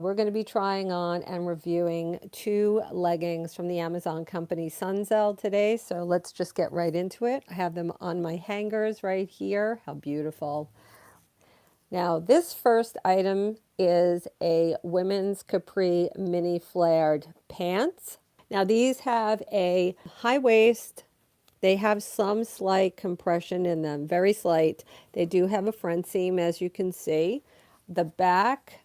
We're going to be trying on and reviewing two leggings from the Amazon company Sunzel today. So let's just get right into it. I have them on my hangers right here. How beautiful. Now, this first item is a women's Capri mini flared pants. Now, these have a high waist. They have some slight compression in them, very slight. They do have a front seam, as you can see. The back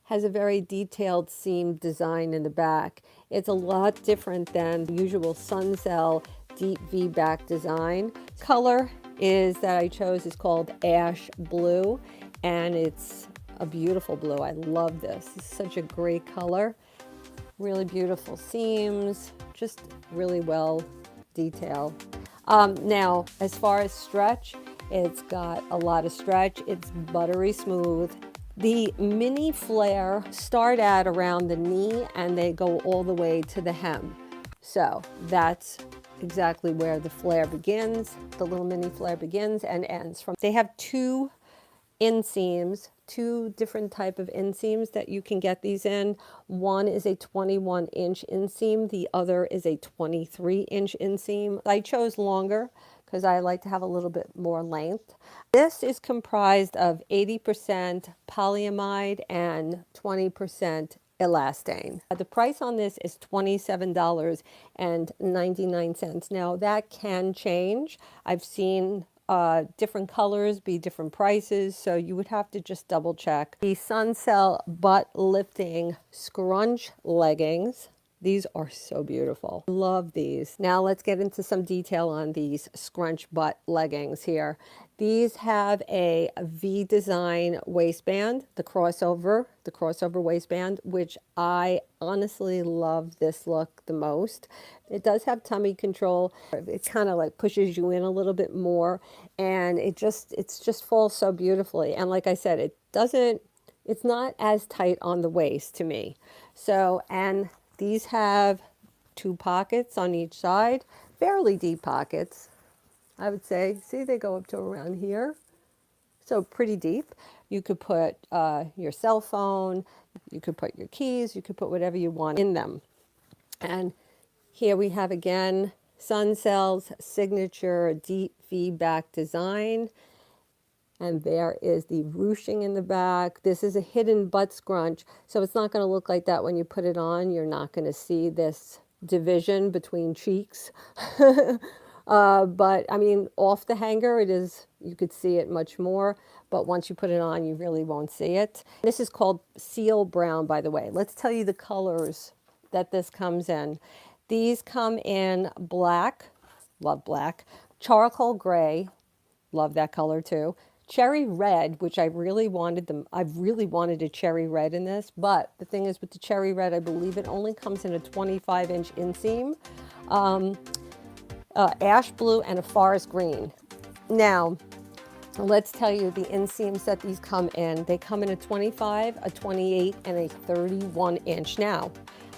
has a very detailed seam design in the back. It's a lot different than the usual Sunzel deep V back design. Color is that I chose is called ash blue, and it's a beautiful blue. I love this. It's such a great color. Really beautiful seams, just really well detailed. Now, as far as stretch, it's got a lot of stretch. It's buttery smooth. The mini flare start at around the knee and they go all the way to the hem. So that's exactly where the flare begins. The little mini flare begins and ends from. They have two inseams, two different type of inseams that you can get these in. One is a 21-inch inseam, the other is a 23-inch inseam. I chose longer because I like to have a little bit more length. This is comprised of 80% polyamide and 20% elastane. The price on this is $27.99. Now that can change. I've seen different colors be different prices, so you would have to just double check. The Sunzel butt lifting scrunch leggings. These are so beautiful. Love these. Now let's get into some detail on these scrunch butt leggings here. These have a V design waistband, the crossover waistband, which I honestly love this look the most. It does have tummy control. It kind of like pushes you in a little bit more, and it just falls so beautifully. And like I said, it's not as tight on the waist to me. So, and these have two pockets on each side, fairly deep pockets, I would say. See, they go up to around here. So pretty deep. You could put your cell phone, you could put your keys, you could put whatever you want in them. And here we have again Sunzel's signature deep V back design. And there is the ruching in the back. This is a hidden butt scrunch, so it's not going to look like that when you put it on. You're not going to see this division between cheeks. But I mean, off the hanger, you could see it much more. But once you put it on, you really won't see it. This is called seal brown, by the way. Let's tell you the colors that this comes in. These come in black, love black, charcoal gray, love that color too. Cherry red, which I really wanted a cherry red in this, but the thing is with the cherry red, I believe it only comes in a 25-inch inseam, ash blue, and a forest green. Now, let's tell you the inseams that these come in. They come in a 25, a 28, and a 31-inch. Now,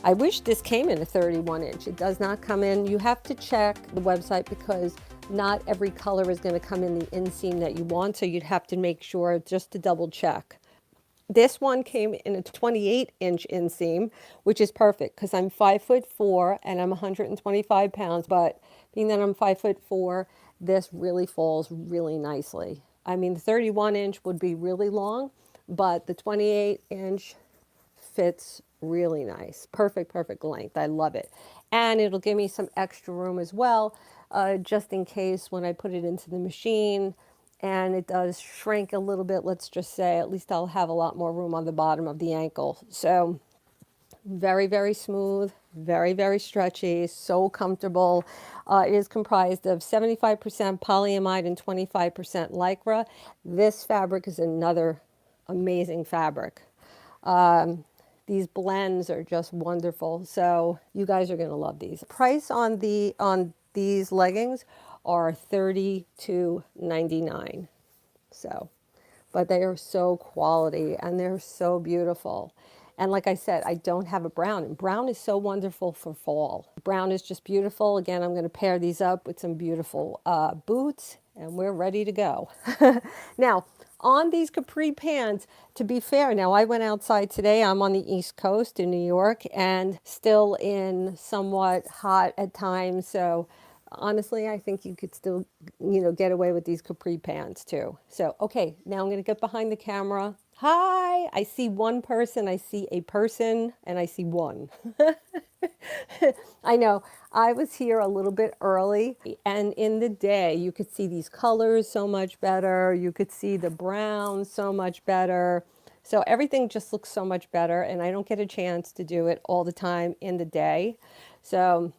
I wish this came in a 31-inch. It does not come in. You have to check the website because not every color is going to come in the inseam that you want, so you'd have to make sure just to double check. This one came in a 28-inch inseam, which is perfect because I'm 5'4" and I'm 125 pounds, but being that I'm 5'4", this really falls really nicely. I mean, the 31-inch would be really long, but the 28-inch fits really nice. Perfect length. I love it. And it'll give me some extra room as well, just in case when I put it into the machine and it does shrink a little bit, let's just say, at least I'll have a lot more room on the bottom of the ankle. So very smooth, very stretchy, so comfortable. It is comprised of 75% polyamide and 25% lycra. This fabric is another amazing fabric. These blends are just wonderful. So you guys are going to love these. Price on these leggings are $32.99. So, but they are so quality and they're so beautiful. And like I said, I don't have a brown, and brown is so wonderful for fall. Brown is just beautiful. Again, I'm going to pair these up with some beautiful boots, and we're ready to go. Now, on these capri pants. To be fair, now I went outside today. I'm on the East Coast in New York and still in somewhat hot at times. So honestly, I think you could still, get away with these capri pants too. So, okay, now I'm going to get behind the camera. Hi, I see one person, I see a person, and I see one. I know. I was here a little bit early, and in the day, you could see these colors so much better. You could see the brown so much better. So everything just looks so much better, and I don't get a chance to do it all the time in the day. So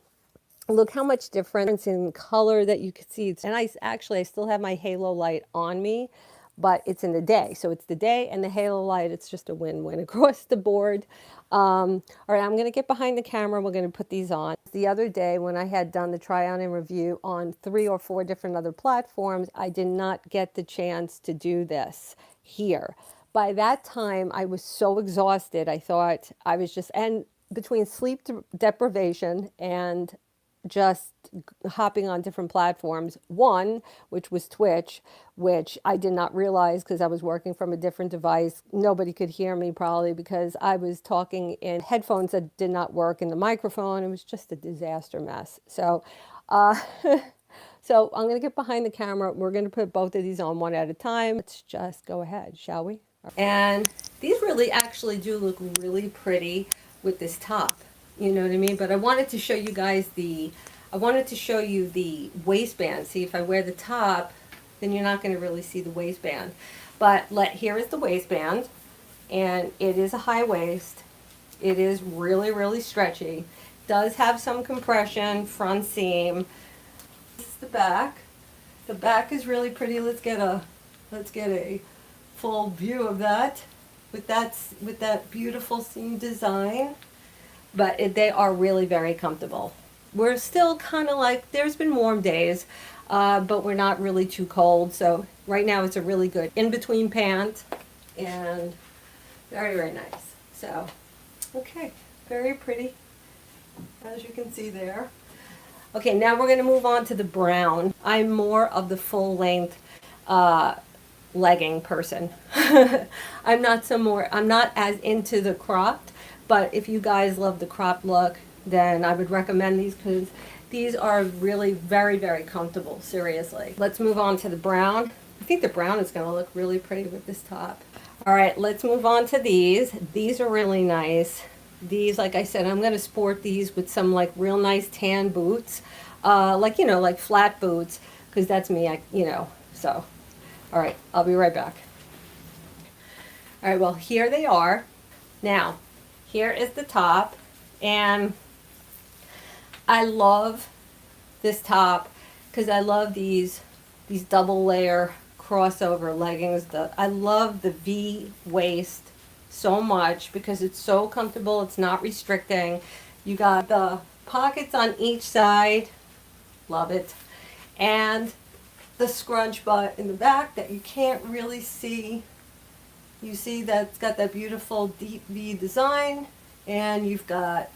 look how much difference in color that you could see. And I still have my halo light on me, but it's in the day. So it's the day and the halo light. It's just a win-win across the board. All right, I'm going to get behind the camera. We're going to put these on. The other day when I had done the try on and review on 3 or 4 different other platforms, I did not get the chance to do this here. By that time, I was so exhausted. I thought I was just, and between sleep deprivation and just hopping on different platforms. One, which was Twitch, which I did not realize because I was working from a different device. Nobody could hear me probably because I was talking in headphones that did not work in the microphone. It was just a disaster mess. So, uh, so I'm going to get behind the camera. We're going to put both of these on one at a time. Let's just go ahead, shall we? And these really actually do look really pretty with this top. You know what I mean? But I wanted to show you the waistband. See, if I wear the top, then you're not going to really see the waistband. But here is the waistband, and it is a high waist. It is really, really stretchy. Does have some compression, front seam. This is the back. The back is really pretty. Let's get a full view of that with that beautiful seam design. But they are really very comfortable. We're still kind of like, there's been warm days, but we're not really too cold. So right now it's a really good in-between pant and very, very nice. So, okay, very pretty, as you can see there. Okay, now we're going to move on to the brown. I'm more of the full length legging person. I'm not as into the cropped, but if you guys love the cropped look, then I would recommend these because these are really very, very comfortable, seriously. Let's move on to the brown. I think the brown is going to look really pretty with this top. All right, let's move on to these. These are really nice. These, like I said, I'm going to sport these with some like real nice tan boots, like flat boots, because that's me, so. All right, I'll be right back. All right, well, here they are. Now, here is the top, and I love this top because I love these double layer crossover leggings. I love the V waist so much because it's so comfortable. It's not restricting. You got the pockets on each side. Love it. And the scrunch butt in the back that you can't really see. You see that it's got that beautiful deep V design, and you've got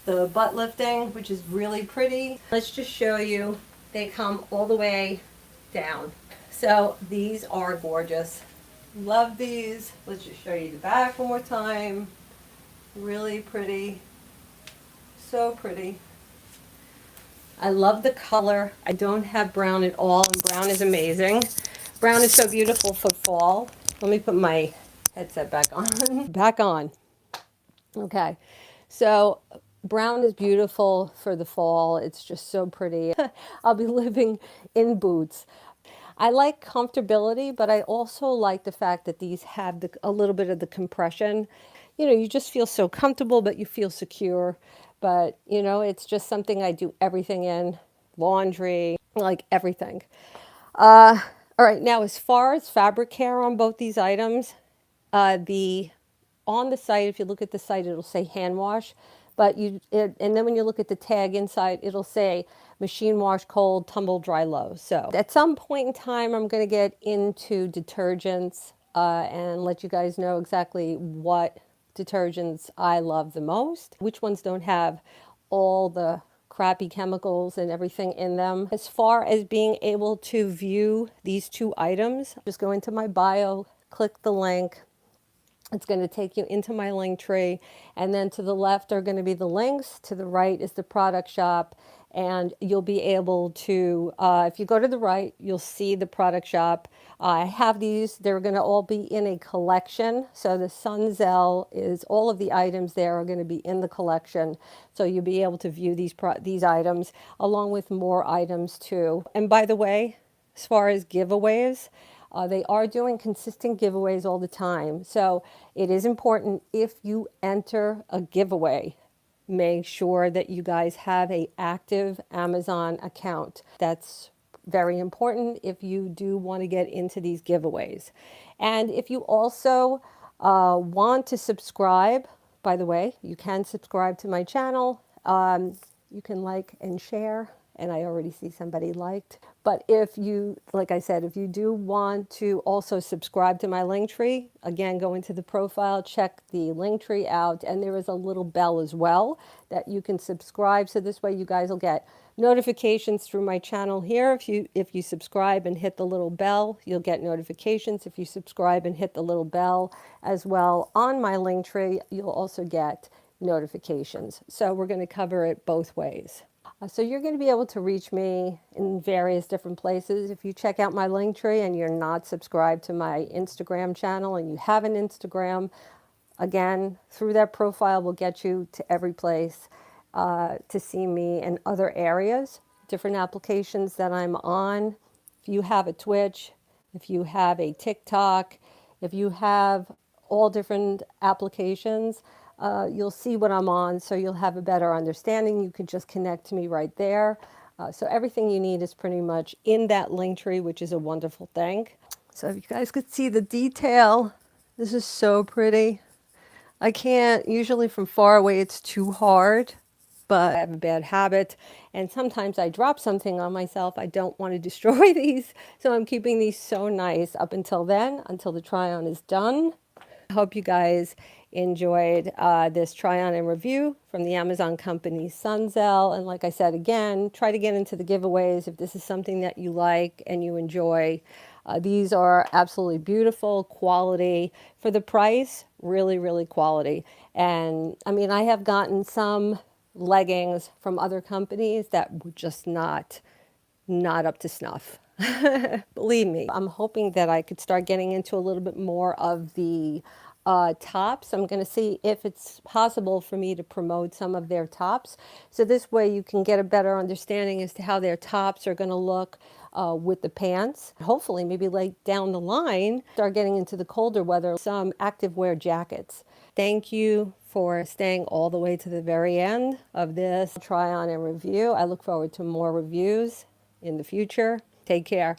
the butt lifting, which is really pretty. Let's just show you. They come all the way down. So these are gorgeous. Love these. Let's just show you the back one more time. Really pretty. So pretty. I love the color. I don't have brown at all, and brown is amazing. Brown is so beautiful for fall. Let me put my headset back on. Back on. Okay. So brown is beautiful for the fall. It's just so pretty. I'll be living in boots. I like comfortability, but I also like the fact that these have a little bit of the compression. You just feel so comfortable, but you feel secure. But, it's just something I do everything in. Laundry, like everything. All right, now as far as fabric care on both these items, on the site, if you look at the site, it'll say hand wash, but and then when you look at the tag inside, it'll say machine wash cold, tumble dry low. So at some point in time, I'm going to get into detergents and let you guys know exactly what detergents I love the most, which ones don't have all the crappy chemicals and everything in them. As far as being able to view these two items, just go into my bio, click the link. It's going to take you into my link tree, and then to the left are going to be the links, to the right is the product shop, and you'll be able to, if you go to the right, you'll see the product shop. I have these, they're going to all be in a collection. So the Sunzel is, all of the items there are going to be in the collection. So you'll be able to view these items along with more items too. And by the way, as far as giveaways, they are doing consistent giveaways all the time. So it is important, if you enter a giveaway, make sure that you guys have an active Amazon account. That's very important if you do want to get into these giveaways. And if you also want to subscribe, by the way, you can subscribe to my channel. You can like and share, and I already see somebody liked. But if you, like I said, if you do want to also subscribe to my link tree, again, go into the profile, check the link tree out, and there is a little bell as well that you can subscribe. So this way you guys will get notifications through my channel here. If you subscribe and hit the little bell, you'll get notifications. If you subscribe and hit the little bell as well on my link tree, you'll also get notifications. So we're going to cover it both ways. So you're going to be able to reach me in various different places. If you check out my link tree and you're not subscribed to my Instagram channel and you have an Instagram, again, through that profile will get you to every place to see me in other areas, different applications that I'm on. If you have a Twitch, if you have a TikTok, if you have all different applications, you'll see what I'm on, so you'll have a better understanding. You can just connect to me right there. So everything you need is pretty much in that link tree, which is a wonderful thing. So if you guys could see the detail, this is so pretty. I can't, usually from far away it's too hard, but I have a bad habit, and sometimes I drop something on myself. I don't want to destroy these, so I'm keeping these so nice up until then, until the try-on is done. I hope you guys enjoyed this try-on and review from the Amazon company Sunzel. And like I said, again, try to get into the giveaways if this is something that you like and you enjoy. These are absolutely beautiful, quality. For the price, really, really quality. And I mean, I have gotten some leggings from other companies that were just not up to snuff. Believe me. I'm hoping that I could start getting into a little bit more of the tops. I'm going to see if it's possible for me to promote some of their tops. So this way you can get a better understanding as to how their tops are going to look with the pants. Hopefully, maybe like down the line, start getting into the colder weather, some activewear jackets. Thank you for staying all the way to the very end of this try on and review. I look forward to more reviews in the future. Take care.